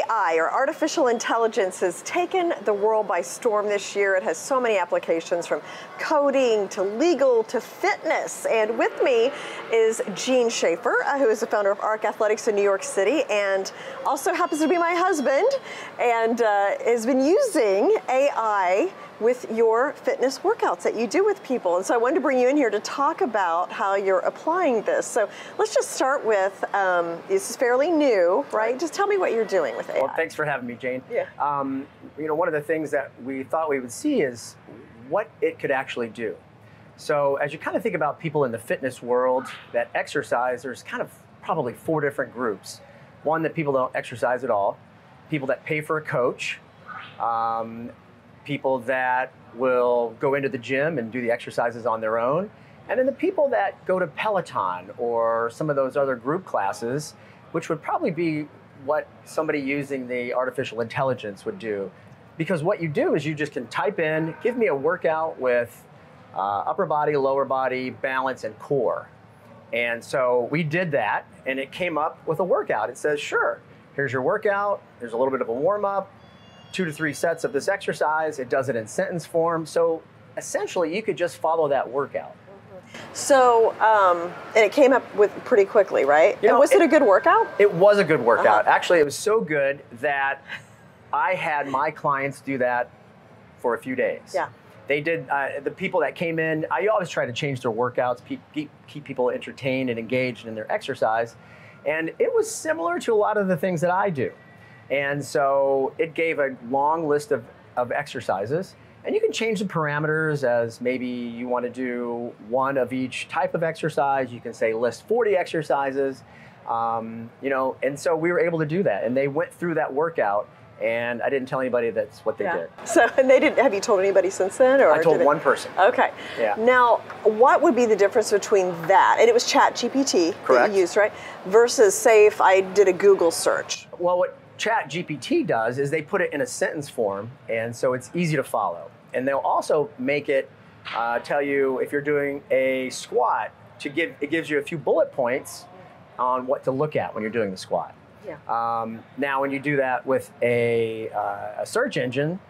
AI, or artificial intelligence, has taken the world by storm this year. It has so many applications, from coding to legal to fitness. And with me is Gene Schafer, who is the founder of ARC Athletics in New York City, and also happens to be my husband, and has been using AI with your fitness workouts that you do with people. And so I wanted to bring you in here to talk about how you're applying this. So let's just start with, this is fairly new, right? Just tell me what you're doing with AI. Well, thanks for having me, Jane. Yeah. One of the things that we thought we would see is what it could actually do. So as you kind of think about people in the fitness world that exercise, there's kind of probably 4 different groups. One, that people don't exercise at all, people that pay for a coach, people that will go into the gym and do the exercises on their own, and then the people that go to Peloton or some of those other group classes, which would probably be what somebody using the artificial intelligence would do. Because what you do is you just can type in, give me a workout with upper body, lower body, balance, and core. And so we did that, and it came up with a workout. It says, sure, here's your workout, there's a little bit of a warm-up, 2 to 3 sets of this exercise. It does it in sentence form. So essentially, you could just follow that workout. So, and it came up with pretty quickly, right? And was it a good workout? It was a good workout. Actually, it was so good that I had my clients do that for a few days. Yeah. They did, the people that came in, I always try to change their workouts, keep people entertained and engaged in their exercise. And it was similar to a lot of the things that I do. And so it gave a long list of exercises. And you can change the parameters as maybe you want to do one of each type of exercise. You can say list 40 exercises, and so we were able to do that. And they went through that workout, and I didn't tell anybody that's what they did. So, and they didn't, have you told anybody since then? Or I told one person. Okay. Yeah. Now, what would be the difference between that, and it was ChatGPT that you used, right? Versus, say, if I did a Google search? Well, what ChatGPT does is they put it in a sentence form, and so it's easy to follow. And they'll also make it tell you if you're doing a squat, it gives you a few bullet points on what to look at when you're doing the squat. Yeah. Now, when you do that with a search engine,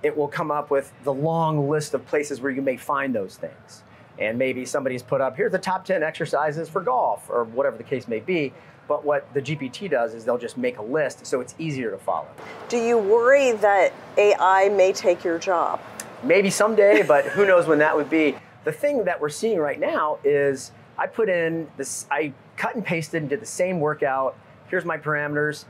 it will come up with the long list of places where you may find those things. And maybe somebody's put up, here's the top 10 exercises for golf, or whatever the case may be. But what the GPT does is they'll just make a list so it's easier to follow. Do you worry that AI may take your job? Maybe someday, but who knows when that would be. The thing that we're seeing right now is I cut and pasted and did the same workout. Here's my parameters.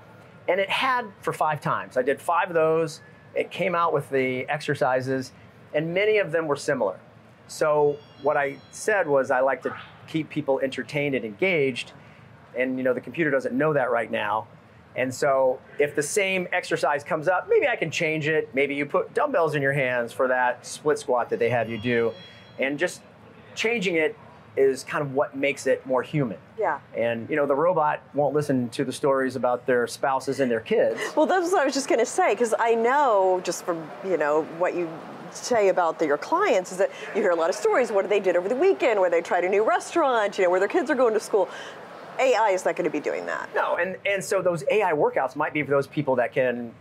And it had for 5 times. I did 5 of those. It came out with the exercises, and many of them were similar. So what I said was I like to keep people entertained and engaged. And the computer doesn't know that right now. And so if the same exercise comes up, maybe I can change it. Maybe you put dumbbells in your hands for that split squat that they have you do. And just changing it is kind of what makes it more human. Yeah. And the robot won't listen to the stories about their spouses and their kids. Well, that's what I was just going to say, because I know just from, what you say about your clients is that you hear a lot of stories. What they did over the weekend, where they tried a new restaurant, where their kids are going to school. AI is not going to be doing that. No, and so those AI workouts might be for those people that can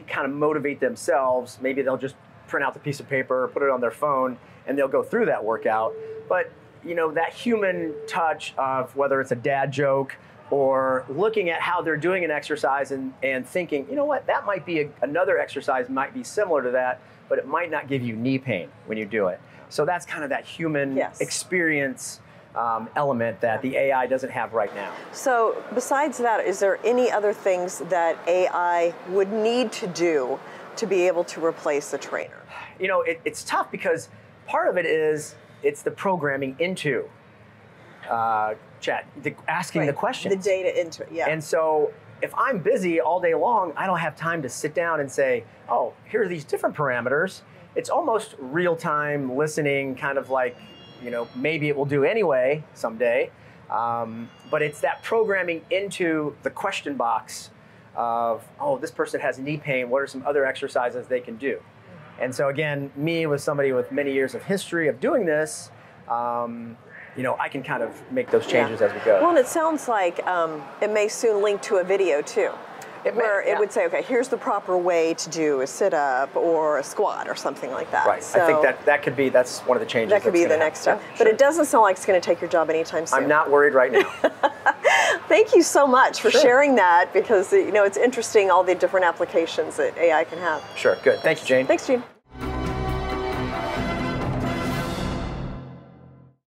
kind of motivate themselves. Maybe they'll just print out the piece of paper, put it on their phone, and they'll go through that workout. But that human touch of whether it's a dad joke or looking at how they're doing an exercise and thinking, that might be another exercise might be similar to that, but it might not give you knee pain when you do it. So that's kind of that human experience element that the AI doesn't have right now. So besides that, is there any other things that AI would need to do to be able to replace the trainer? It's tough because part of it is it's the programming into chat, asking the questions. The data into it, yeah. And so if I'm busy all day long, I don't have time to sit down and say, oh, here are these different parameters. It's almost real-time listening, kind of like, maybe it will do anyway someday. But it's that programming into the question box of, oh, this person has knee pain. What are some other exercises they can do? And so again, me with somebody with many years of history of doing this, I can kind of make those changes as we go. Well, and it sounds like it may soon link to a video too. Where it would say, okay, here's the proper way to do a sit-up or a squat or something like that. Right. So I think that's one of the changes. that could be the next step. Yeah, but sure. it doesn't sound like it's going to take your job anytime soon. I'm not worried right now. Thank you so much for sharing that, because it's interesting all the different applications that AI can have. Sure. Good. Thank you, Jane. Thanks, Gene.